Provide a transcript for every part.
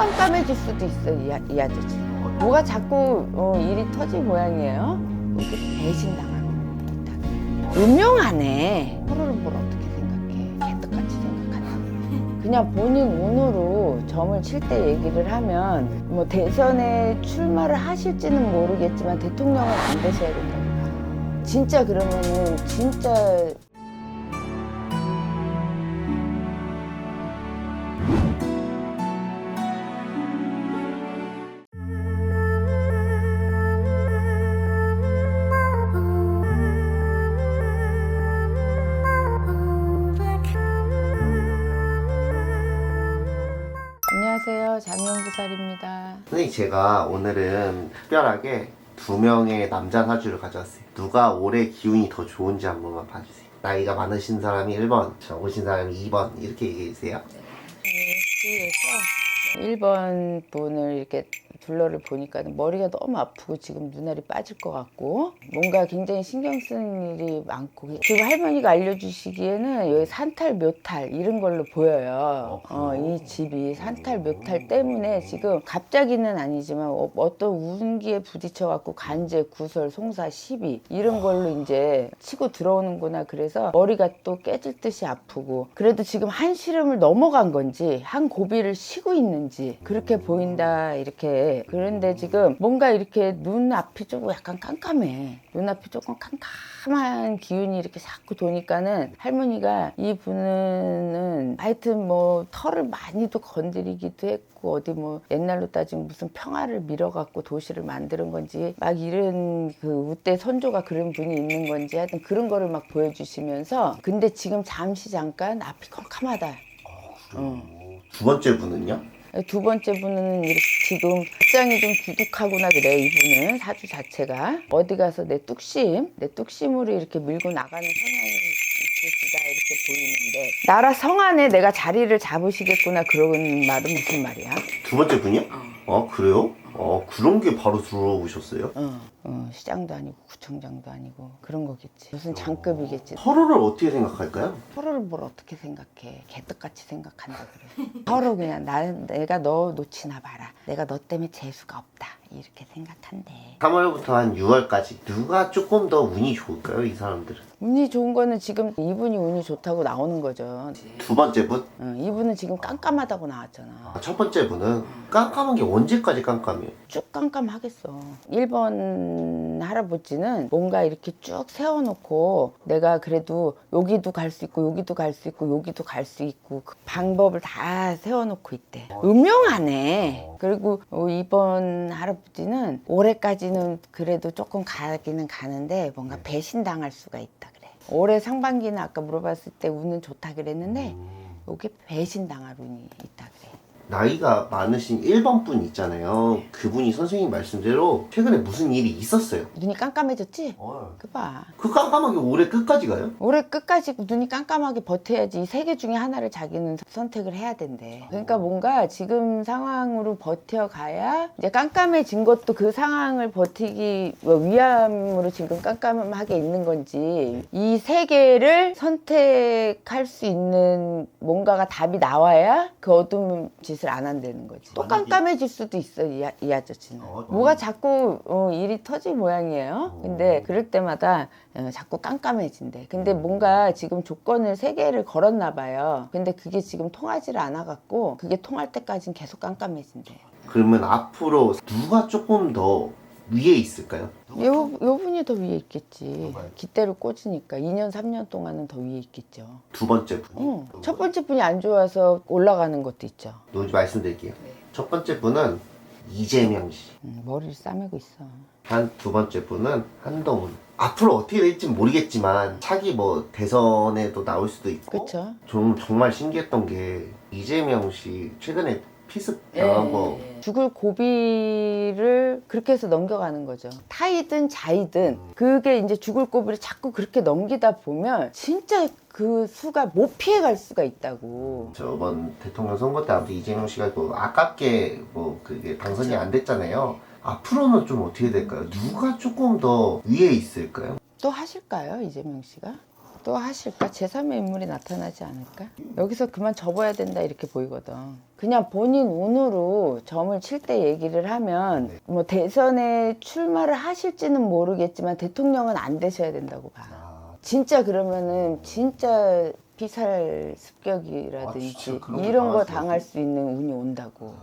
깜깜해질 수도 있어, 이 아저씨. 뭐가 자꾸 일이 터질 모양이에요. 이렇게 배신당하고 있다. 음흉하네. 서로를 뭘 어떻게 생각해? 개떡같이 생각하네. 그냥 본인 운으로 점을 칠 때 얘기를 하면 뭐 대선에 출마를 하실지는 모르겠지만 대통령은 안 되셔야 된다고 봐요. 진짜 그러면은 진짜 안녕하세요. 장명부살입니다. 선생님, 제가 오늘은 특별하게 2명의 남자 사주를 가져왔어요. 누가 올해 기운이 더 좋은지 한 번만 봐주세요. 나이가 많으신 사람이 1번, 적으신 사람이 2번 이렇게 얘기해주세요. 주위에서 1번 분을 이렇게 둘러를 보니까 머리가 너무 아프고 지금 눈알이 빠질 것 같고 뭔가 굉장히 신경 쓰는 일이 많고 지금 할머니가 알려주시기에는 여기 산탈 묘탈 이런 걸로 보여요. 이 집이 산탈 묘탈 때문에 지금 갑자기는 아니지만 어떤 운기에 부딪혀 갖고 간제 구설 송사 시비 이런 걸로 이제 치고 들어오는구나. 그래서 머리가 또 깨질 듯이 아프고 그래도 지금 한시름을 넘어간 건지 한 고비를 쉬고 있는지 그렇게 보인다 이렇게. 그런데 지금 뭔가 이렇게 눈앞이 조금 약간 깜깜해. 눈앞이 조금 깜깜한 기운이 이렇게 자꾸 도니까는 할머니가 이 분은 하여튼 뭐 털을 많이도 건드리기도 했고 어디 뭐 옛날로 따지면 무슨 평화를 밀어갖고 도시를 만드는 건지 막 이런 그 우대 선조가 그런 분이 있는 건지 하여튼 그런 거를 막 보여주시면서 근데 지금 잠깐 앞이 컴컴하다. 두 번째 분은요? 두 번째 분은 이렇게 지금 입장이 좀 두둑하구나 그래. 이분은 사주 자체가 어디 가서 내 뚝심으로 이렇게 밀고 나가는 성향이 있으시다 이렇게 보이는데 나라 성 안에 내가 자리를 잡으시겠구나 그런 말은 무슨 말이야? 두 번째 분이요? 그래요? 그런 게 바로 들어오셨어요? 시장도 아니고 구청장도 아니고 그런 거겠지. 무슨 장급이겠지. 서로를 어떻게 생각할까요? 서로를 뭘 어떻게 생각해. 개떡같이 생각한다 그래. 서로 그냥 내가 너 놓치나 봐라. 내가 너 때문에 재수가 없다. 이렇게 생각한대. 3월부터 한 6월까지 누가 조금 더 운이 좋을까요? 이 사람들은. 운이 좋은 거는 지금 이분이 운이 좋다고 나오는 거죠. 두 번째 분? 이분은 지금 깜깜하다고 나왔잖아. 첫 번째 분은 깜깜한 게 언제까지 깜깜해요? 쭉 깜깜하겠어. 1번 할아버지는 뭔가 이렇게 쭉 세워놓고 내가 그래도 여기도 갈 수 있고 여기도 갈 수 있고 여기도 갈 수 있고 그 방법을 다 세워놓고 있대. 음흉하네. 그리고 2번 할아버지는 올해까지는 그래도 조금 가기는 가는데 뭔가 배신당할 수가 있다 그래. 올해 상반기는 아까 물어봤을 때 운은 좋다 그랬는데 이게 배신당할 운이 있다 그래. 나이가 많으신 1번 분 있잖아요. 그분이 선생님 말씀대로 최근에 무슨 일이 있었어요. 눈이 깜깜해졌지? 그 봐. 그 깜깜하게 올해 끝까지 가요? 올해 끝까지 눈이 깜깜하게 버텨야지 이 세 개 중에 하나를 자기는 선택을 해야 된대. 그러니까 뭔가 지금 상황으로 버텨가야 이제 깜깜해진 것도 그 상황을 버티기 위함으로 지금 깜깜하게 있는 건지 이 세 개를 선택할 수 있는 뭔가가 답이 나와야 그 어두운 짓을 안 한다는 거지. 또 깜깜해질 수도 있어 이 아저씨는. 뭐가 자꾸 일이 터질 모양이에요. 근데 그럴 때마다 자꾸 깜깜해진대. 근데 뭔가 지금 조건을 세 개를 걸었나 봐요. 근데 그게 지금 통하지를 않아 갖고 그게 통할 때까지는 계속 깜깜해진대. 그러면 앞으로 누가 조금 더 위에 있을까요? 요 분이 더 위에 있겠지. 깃대를 꽂으니까 2년 3년 동안은 더 위에 있겠죠. 두 번째 분. 첫 번째 분이 안 좋아서 올라가는 것도 있죠. 누군지 말씀드릴게요. 첫 번째 분은 이재명 씨. 머리를 싸매고 있어. 두 번째 분은 한동훈. 앞으로 어떻게 될지 모르겠지만 차기 뭐 대선에도 나올 수도 있고. 그쵸? 정말 신기했던 게 이재명 씨 최근에 피습 당한 거. 죽을 고비를 그렇게 해서 넘겨가는 거죠. 타이든 자이든 그게 이제 죽을 고비를 자꾸 그렇게 넘기다 보면 진짜 그 수가 못 피해갈 수가 있다고. 저번 대통령 선거 때 아무튼 이재명 씨가 또 아깝게 뭐 그게 당선이 안 됐잖아요. 앞으로는 좀 어떻게 될까요? 누가 조금 더 위에 있을까요? 또 하실까요, 이재명 씨가? 또 하실까? 제3의 인물이 나타나지 않을까? 여기서 그만 접어야 된다 이렇게 보이거든. 그냥 본인 운으로 점을 칠 때 얘기를 하면 네. 뭐 대선에 출마를 하실지는 모르겠지만 대통령은 안 되셔야 된다고 봐. 아, 진짜 그러면은 진짜 피살 습격이라든지 아, 진짜 그런 거 이런 거 당할 당할 수가 수 있는 운이 온다고.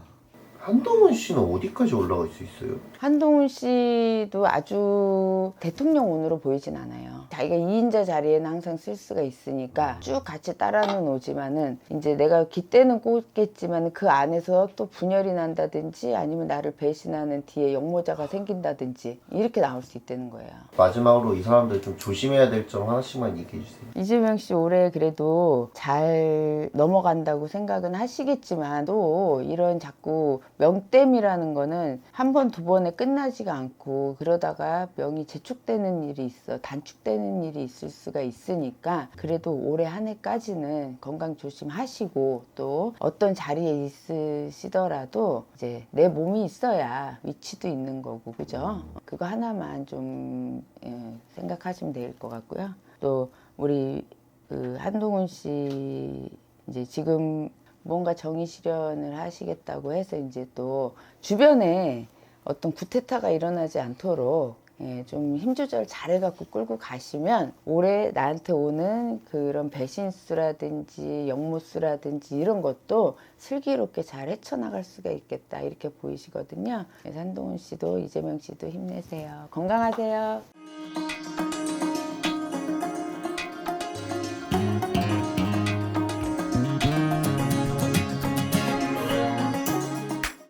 한동훈 씨는 어디까지 올라갈 수 있어요? 한동훈 씨도 아주 대통령운으로 보이진 않아요. 자기가 2인자 자리에는 항상 쓸 수가 있으니까 쭉 같이 따라는 오지만은 이제 내가 깃대는 꽂겠지만 그 안에서 또 분열이 난다든지 아니면 나를 배신하는 뒤에 역모자가 생긴다든지 이렇게 나올 수 있다는 거예요. 마지막으로 이 사람들 좀 조심해야 될 점 하나씩만 얘기해 주세요. 이재명 씨 올해 그래도 잘 넘어간다고 생각은 하시겠지만 또 이런 자꾸 명땜이라는 거는 한 번, 두 번에 끝나지가 않고 그러다가 명이 재촉되는 일이 있어 단축되는 일이 있을 수가 있으니까 그래도 올해 한 해까지는 건강 조심하시고 또 어떤 자리에 있으시더라도 이제 내 몸이 있어야 위치도 있는 거고 그죠? 그거 하나만 좀 생각하시면 될 것 같고요. 또 우리 그 한동훈 씨 이제 지금 뭔가 정의 실현을 하시겠다고 해서 이제 또 주변에 어떤 구태타가 일어나지 않도록 좀 힘 조절 잘해갖고 끌고 가시면 올해 나한테 오는 그런 배신수라든지 역모수라든지 이런 것도 슬기롭게 잘 헤쳐나갈 수가 있겠다 이렇게 보이시거든요. 그래서 한동훈 씨도 이재명 씨도 힘내세요. 건강하세요.